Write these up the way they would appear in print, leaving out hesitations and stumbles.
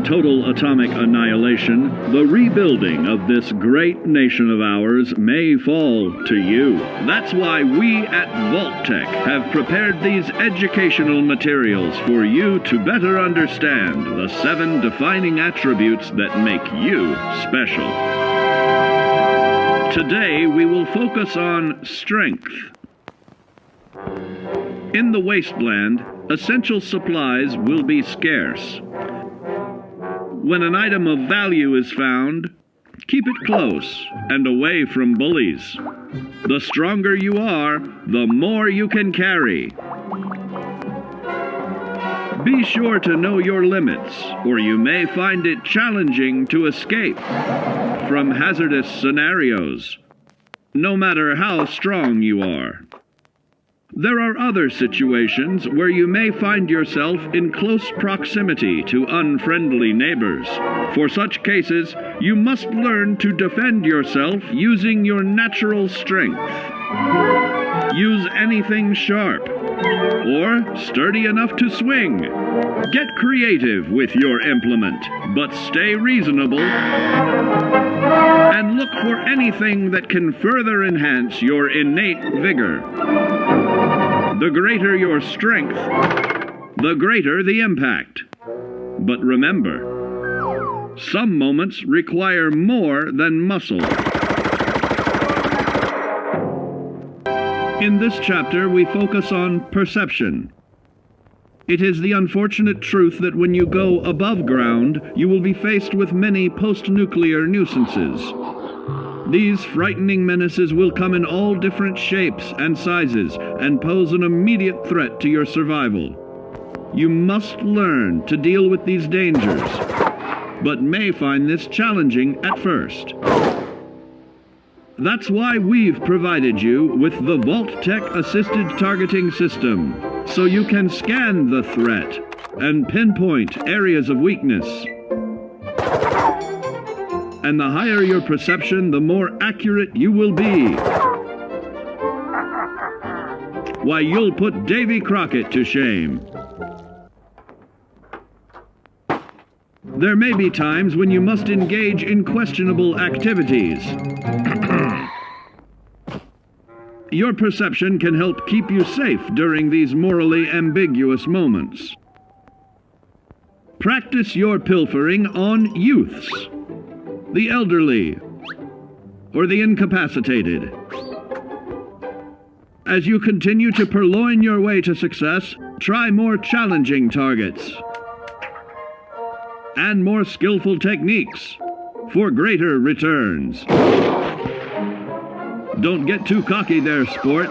from total atomic annihilation, the rebuilding of this great nation of ours may fall to you. That's why we at Vault-Tec have prepared these educational materials for you to better understand the 7 defining attributes that make you special. Today, we will focus on strength. In the wasteland, essential supplies will be scarce. When an item of value is found, keep it close and away from bullies. The stronger you are, the more you can carry. Be sure to know your limits, or you may find it challenging to escape from hazardous scenarios, no matter how strong you are. There are other situations where you may find yourself in close proximity to unfriendly neighbors. For such cases, you must learn to defend yourself using your natural strength. Use anything sharp, or sturdy enough to swing. Get creative with your implement, but stay reasonable. And look for anything that can further enhance your innate vigor. The greater your strength, the greater the impact. But remember, some moments require more than muscle. In this chapter, we focus on perception. It is the unfortunate truth that when you go above ground, you will be faced with many post-nuclear nuisances. These frightening menaces will come in all different shapes and sizes and pose an immediate threat to your survival. You must learn to deal with these dangers, but may find this challenging at first. That's why we've provided you with the Vault-Tec Assisted Targeting System, so you can scan the threat and pinpoint areas of weakness. And the higher your perception, the more accurate you will be. Why, you'll put Davy Crockett to shame. There may be times when you must engage in questionable activities. Your perception can help keep you safe during these morally ambiguous moments. Practice your pilfering on youths, the elderly, or the incapacitated. As you continue to purloin your way to success, try more challenging targets and more skillful techniques for greater returns. Don't get too cocky there, sport.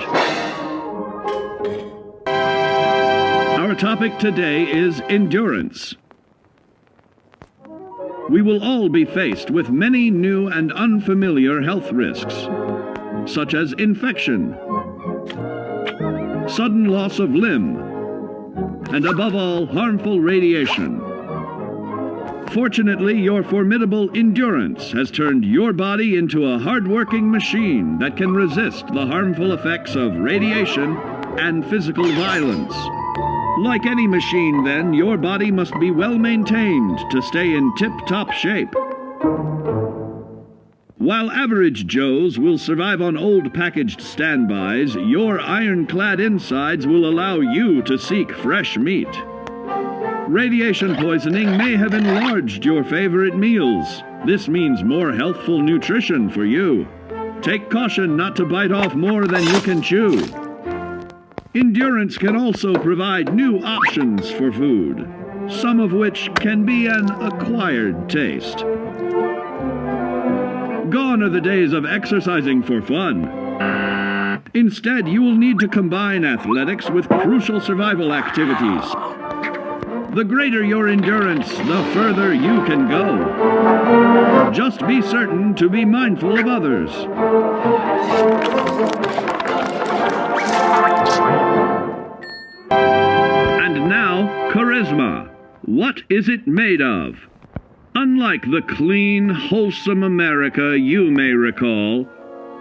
Our topic today is endurance. We will all be faced with many new and unfamiliar health risks, such as infection, sudden loss of limb, and above all, harmful radiation. Fortunately, your formidable endurance has turned your body into a hard-working machine that can resist the harmful effects of radiation and physical violence. Like any machine, then, your body must be well maintained to stay in tip-top shape. While average Joes will survive on old packaged standbys, your ironclad insides will allow you to seek fresh meat. Radiation poisoning may have enlarged your favorite meals. This means more healthful nutrition for you. Take caution not to bite off more than you can chew. Endurance can also provide new options for food, some of which can be an acquired taste. Gone are the days of exercising for fun. Instead, you will need to combine athletics with crucial survival activities. The greater your endurance, the further you can go. Just be certain to be mindful of others. And now, charisma. What is it made of? Unlike the clean, wholesome America you may recall,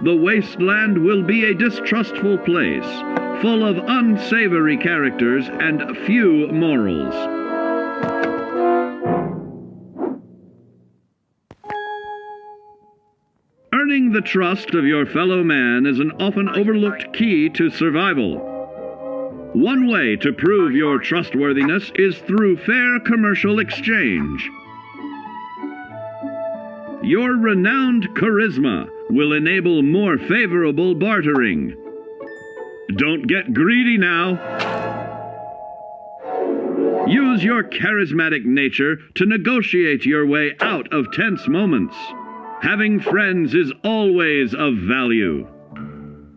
the wasteland will be a distrustful place, full of unsavory characters and few morals. Earning the trust of your fellow man is an often overlooked key to survival. One way to prove your trustworthiness is through fair commercial exchange. Your renowned charisma will enable more favorable bartering. Don't get greedy now. Use your charismatic nature to negotiate your way out of tense moments. Having friends is always of value.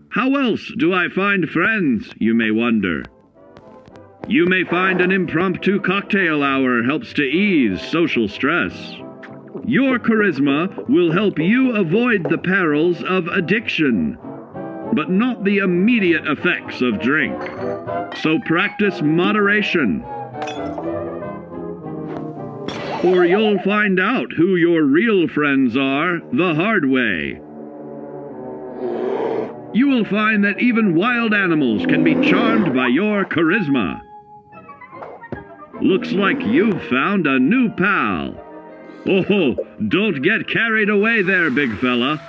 How else do I find friends, you may wonder? You may find an impromptu cocktail hour helps to ease social stress. Your charisma will help you avoid the perils of addiction, but not the immediate effects of drink. So practice moderation, or you'll find out who your real friends are the hard way. You will find that even wild animals can be charmed by your charisma. Looks like you've found a new pal. Oh, don't get carried away there, big fella.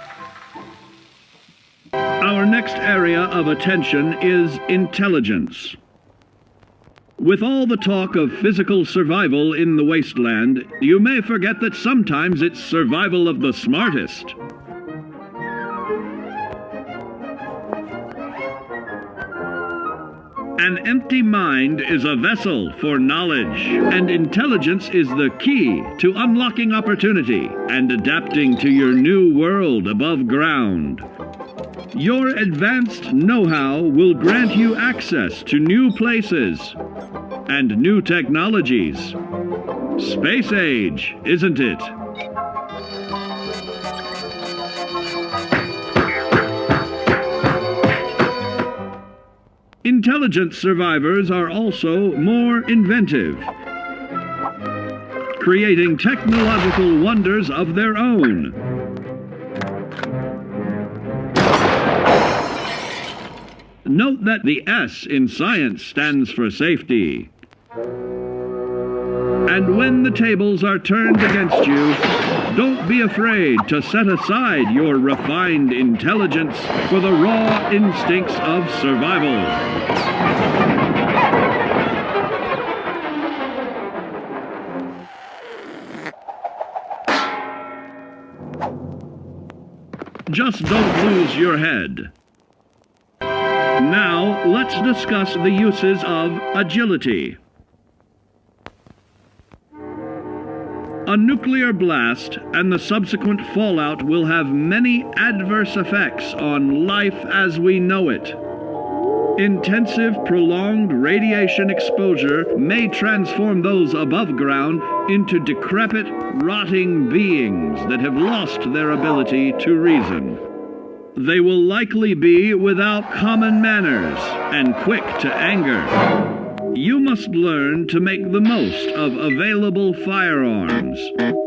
Our next area of attention is intelligence. With all the talk of physical survival in the wasteland, you may forget that sometimes it's survival of the smartest. An empty mind is a vessel for knowledge, and intelligence is the key to unlocking opportunity and adapting to your new world above ground. Your advanced know-how will grant you access to new places and new technologies. Space age, isn't it? Intelligent survivors are also more inventive, creating technological wonders of their own. Note that the S in science stands for safety. And when the tables are turned against you, don't be afraid to set aside your refined intelligence for the raw instincts of survival. Just don't lose your head. Now, let's discuss the uses of agility. A nuclear blast and the subsequent fallout will have many adverse effects on life as we know it. Intensive, prolonged radiation exposure may transform those above ground into decrepit, rotting beings that have lost their ability to reason. They will likely be without common manners and quick to anger. You must learn to make the most of available firearms,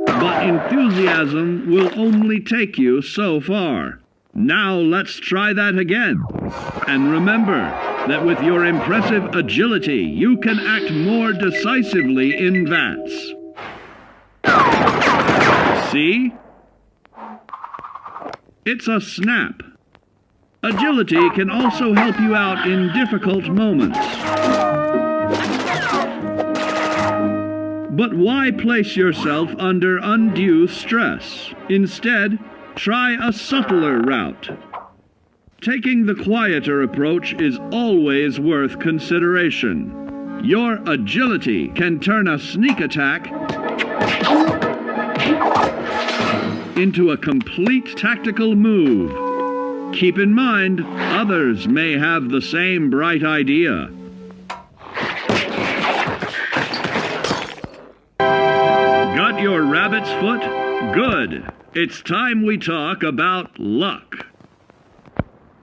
but enthusiasm will only take you so far. Now let's try that again. And remember that with your impressive agility, you can act more decisively in VATS. See? It's a snap. Agility can also help you out in difficult moments. But why place yourself under undue stress? Instead, try a subtler route. Taking the quieter approach is always worth consideration. Your agility can turn a sneak attack into a complete tactical move. Keep in mind, others may have the same bright idea. Got your rabbit's foot? Good. It's time we talk about luck.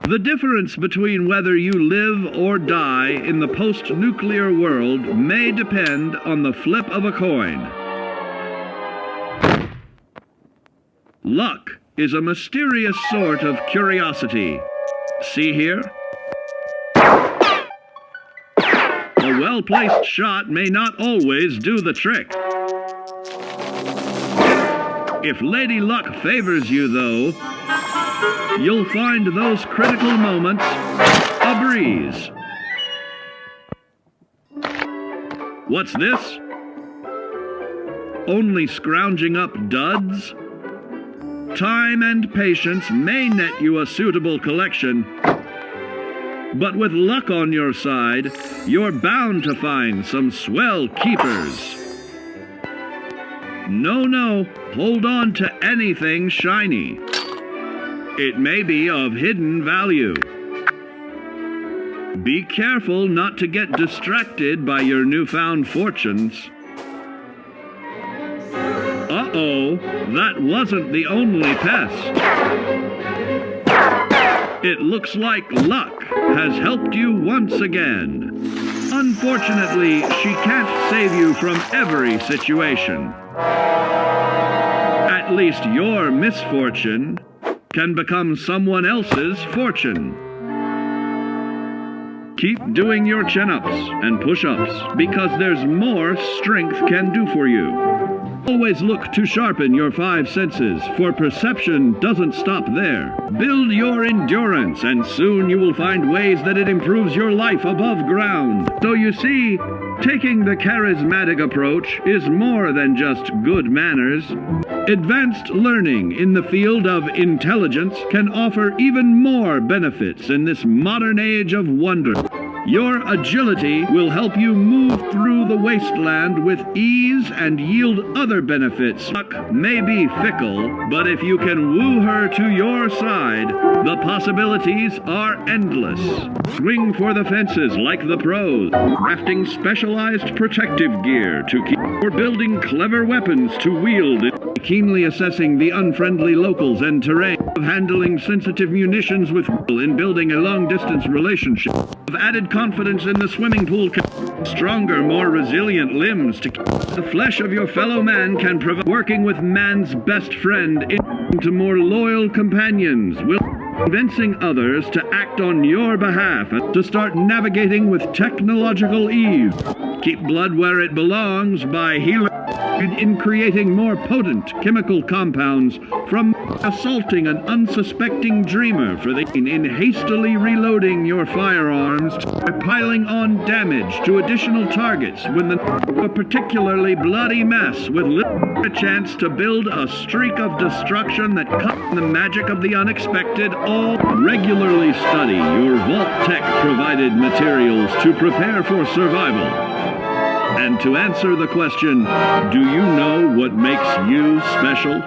The difference between whether you live or die in the post-nuclear world may depend on the flip of a coin. Luck is a mysterious sort of curiosity. See here? A well-placed shot may not always do the trick. If Lady Luck favors you, though, You'll find those critical moments a breeze. What's this? Only scrounging up duds? Time and patience may net you a suitable collection, but with luck on your side, you're bound to find some swell keepers. No, hold on to anything shiny. It may be of hidden value. Be careful not to get distracted by your newfound fortunes. Uh-oh, that wasn't the only pest. It looks like luck has helped you once again. Unfortunately, she can't save you from every situation. At least your misfortune can become someone else's fortune. Keep doing your chin-ups and push-ups because there's more strength can do for you. Always look to sharpen your 5 senses, for perception doesn't stop there. Build your endurance, and soon you will find ways that it improves your life above ground. So you see, taking the charismatic approach is more than just good manners. Advanced learning in the field of intelligence can offer even more benefits in this modern age of wonder. Your agility will help you move through the wasteland with ease and yield other benefits. Luck may be fickle, but if you can woo her to your side, the possibilities are endless. Swing for the fences like the pros, crafting specialized protective gear to keep, or building clever weapons to wield, keenly assessing the unfriendly locals and terrain, of handling sensitive munitions with in building a long-distance relationship, of added confidence in the swimming pool, stronger, more resilient limbs to keep the flesh of your fellow man can provide. Working with man's best friend into more loyal companions will convincing others to act on your behalf and to start navigating with technological ease. Keep blood where it belongs by healing in creating more potent chemical compounds from assaulting an unsuspecting dreamer for the in hastily reloading your firearms by piling on damage to additional targets when a particularly bloody mess with little chance to build a streak of destruction that cuts the magic of the unexpected. All regularly study your Vault-Tec provided materials to prepare for survival. And to answer the question, do you know what makes you special?